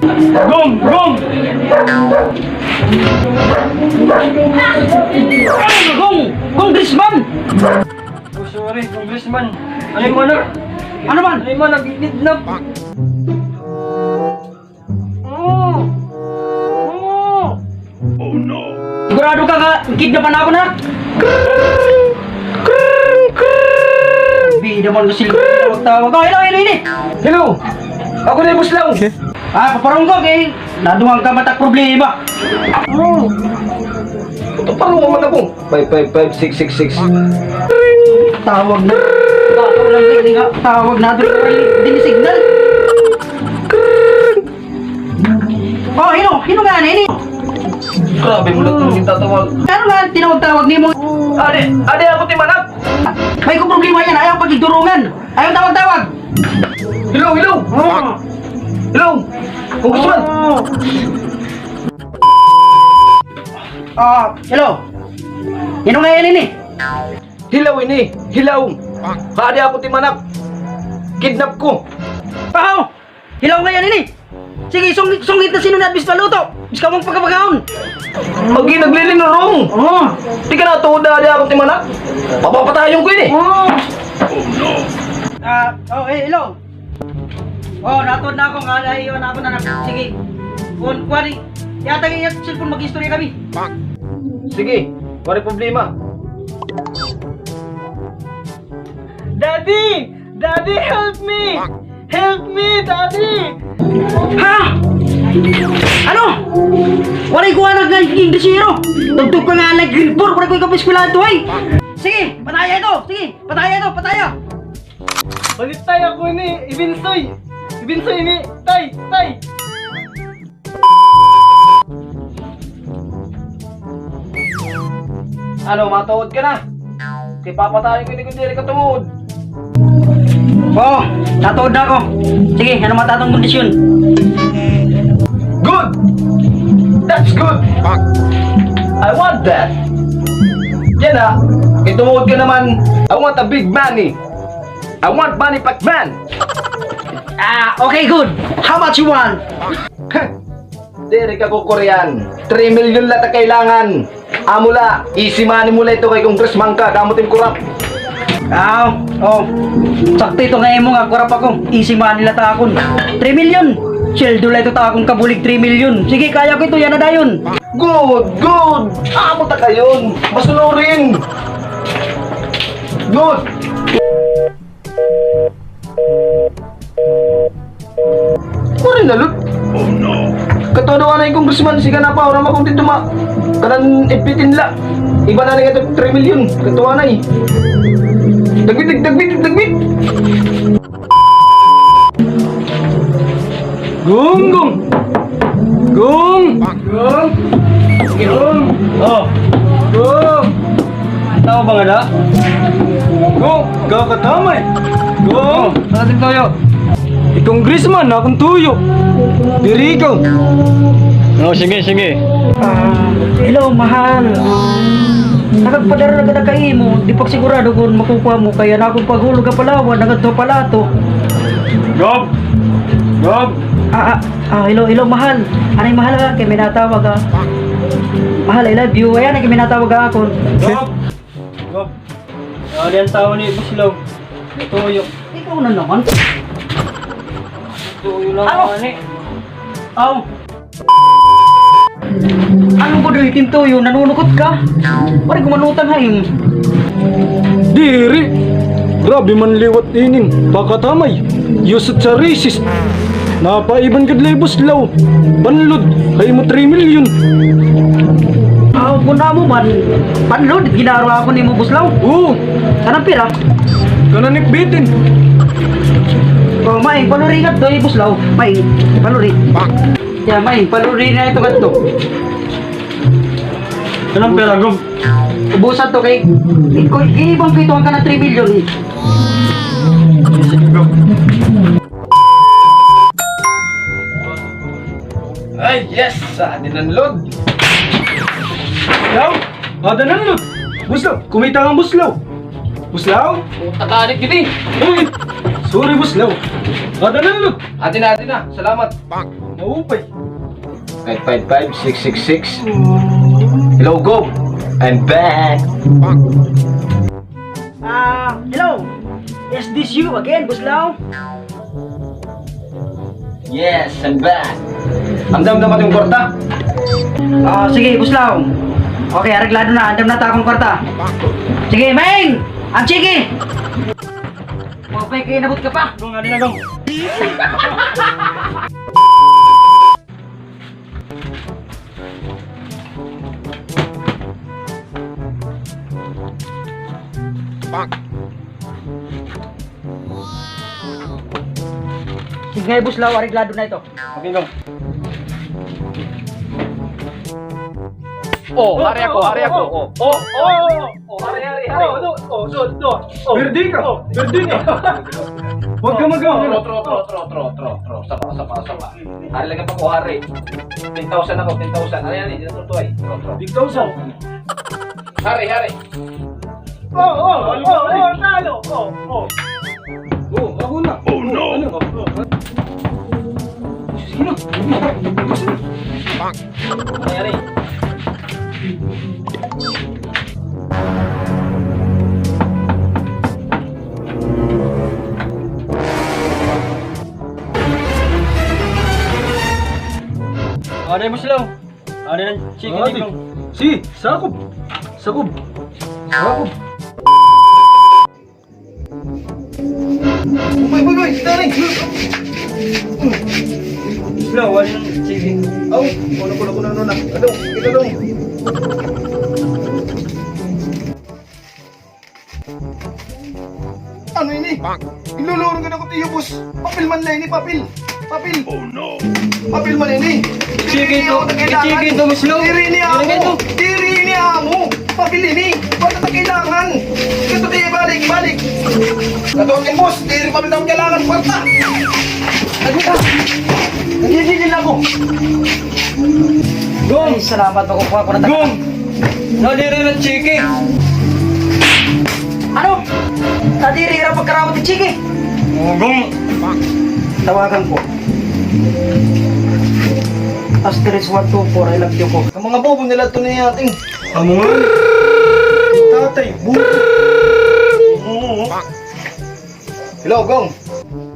Gong! Gong! Gong! Congressman! Oh, sorry, Congressman. Ano yung mana? Ano man? Ano yung mana? Kidnap! Sigurado ka ka, kidnapan ako na? Bida mo kasi tawag-tawag. Oh, hello, hello, Hello! Ako na yung buslaw! Ah, paparong ko kay naduwang ka matak problema. Ito parang naman ako. 555666. Tawag na. Tawag lang hindi nga. Tawag na doon din signal. Oh, hino nga ini. Grabe mo lang yung tatawag. Ano nga tinawag-tawag ni mo? Ade ako timanap! May ko problema yan. Ayaw pagigdurungan. Ayaw tawag-tawag. Hello, hello! Hello! Congressman! Hello. Hino nga yan ini. Hilaw ini! Hilaw! Ade ako timanap! Kidnap ko! Hilaw nga yan ini. Sige, sungit na sino na bis paluto. Bis ka mong pagkapagaon. Pagi naglilinurong! Di ka na tuod na ade ako timanap! Papapatayon ko ini! Hello. Natod na ako nga dahil ako na. Sige. Kuwari. Yata yung cellphone mag-istorya kami. Sige, wala problema. Daddy! Daddy, help me! Help me, Daddy! Ha? Ano? Waray ko anak nga yung desiro. Tugtog ka nga nag-gripor. Waray ko ikapis ko lang ito ay. Sige, pataya ito. Sige, pataya ito. Pataya. Balit tayo ako ni Ibinsoy! Ibinsoy ni Tay! Tay! Ano, matuod ka na? Kaya papatayin ko hindi ka tumuod. Natuod na ako. Sige, ano matatong kondisyon? Good! That's good! I want that! Yan ah, kaya tumuod ka naman. I want a big money! I want money Pac-Man! Okay, good. How much you want? Dere ka ko Korean. 3 million lang ta kailangan. Amula, easy money mula ito kay Congressman ka, damutin kurap. Sakto ito nga mo nga, kurap ako. Easy money lang ta akon. 3 million. Sweldo lang ito ta akong kabulig 3 million. Sige, kaya ko ito, yan na dayon. Good, good! Amo ta kayon, masunurin! Good! Kurin na lut! Oh no! Katodo na yung congressman, siga na pa, orang makong dito kanan ipitin la. Iba na nga ito 3 million, katuwa na eh. Dagbit! Gong! Tao ba nga da? Gong! Kakatamay! Gong! Saan tayo? Congressman, akong tuyo. Diri ikaw. Sige. Hello, mahal. Nakagpadara na kada kay mo. Di pa sigurado kung makukuha mo. Kaya na akong paghulog ka palawan. Nagadto pala to. Gob! Hello, mahal. Anay mahal ka? Kaya may natawag ka. Mahal, I love you. Ayan, kaya may natawag ka ako. Gob! Ano yan tao ni Buslaw? Tuyo. Ikaw na naman. Tuyo lang Ano? naman eh. Anong ko doon itim to yun? Nanunukot ka? Parang kumanutan ha yung... Diri! Grabe man liwat ining, pakatamay. Yusot sa racist. Napaiban ka labos law. Banlod, hay mo 3 million. Kung na mo man, panlod, ginarawa ako ni mo buslaw. Oo, Sanang pira? kananik bitin. Maing, paluri nga to, buslaw. Maing, paluri. Kaya maing, paluri na ito ganito. Anong pera, Gob? Ubusan to kay... Ibang pituan ka na 3 million eh. Sige, Gob. Ay, yes! Sa dinanlod! Buslaw? Ada nanlod. Buslaw, kumita kang buslaw. Buslaw? Taganik yun eh! Uy! Sorry, boss Law. Kada nalot. Atin na. Salamat. Maupay. 955-666. Hello, go. I'm back. Hello. Is this you again, Boss Lau? Yes, I'm back. Andam dapat yung kwarta? Sige, Boss Lau. Okay, areglado na. Andam na takong kwarta. Sige, Meng! Ang chiki! Mapay kayo nabot ka pa. Dong, ano na dong? Sige, Boss Lau. Areglado na ito. Okay dong. Hari ako. Hari. Berdi ka. Huwag ka magawa. Tro. Sapa. Hari lagi pa ko, hari. 10,000 ako, 10,000. Ano yan, hindi na tutuay. Tro. Big thousand. Hari. Talo. Ako na. Oh no. Sino? Hari. Ano yung Boss Lau? Ano yung chicken Ate. Si, sakob. Uy, dali. Boss Lau, ano yung chicken? Aw, kuno na. Ito dong. Ano ini? Ilulurong ka na ko tiyo, boss. Papel man lang ini, papel. Oh no. Papel man ini. Chicken to, Boss Lau. Diri ni amo. Diri ni amo. Papel ini. Wala na kailangan. Ito tayo balik. Katawagin, boss. Diri papel na kailangan. Kwarta. Nagigigil ako. Gong! Ay, salamat ako kuha ko na Gong! Nadiri ng chiki. Ano? Nadiri ra pagkarawat ni Chiki. Gong! Tawagan ko. Asterisk 124, I love you ko. Ang mga bobo nila ito na yating. Amo nga. Tatay, Hello, Gong.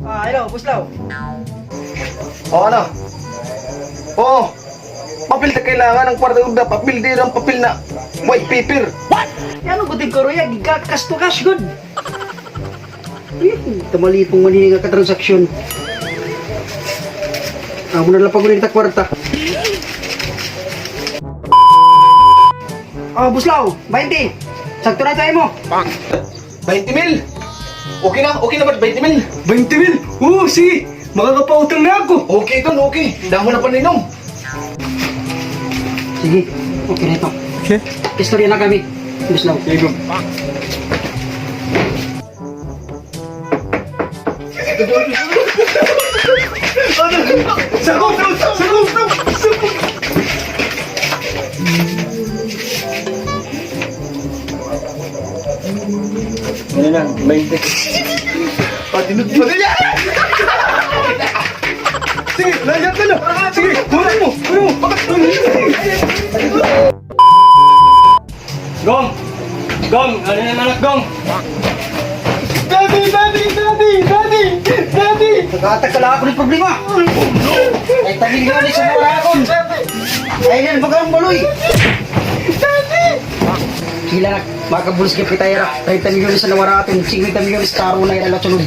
Hello, Boss Lau. Ano? Oo. Papel na kailangan ng kwarta na papel. Diri ang papel na white paper. Ano ko din ko roya, gigakas to cash good. Tamali pong mali nga ka-transaksyon. Amo na lang paguling ta kwarta. Boss Lau, 20. Sakto na tayo mo. 20 mil. Okay na ba 20 mil? 20 mil? Oo, sige. Makakapautang na ako. Okay dun, okay. Damo na paninom. Sige, okay na ito. Okay. Istorya na kami. Boss Lau. Sige. Sagot! Ano na, 20. Patinod pa niya! Sige, layat ka na. Sige, kunin mo. Gong! Ano na anak, Gong? Daddy! Nagkatagkala ako ng problema. Ay, tabing nga ni sa mga akon. Ay, yan, bagang baloy. Sila makabulis ka pitayara. Ay, tabing nga ni sa nawara atin. 50 milyones karo na ilalot sunod.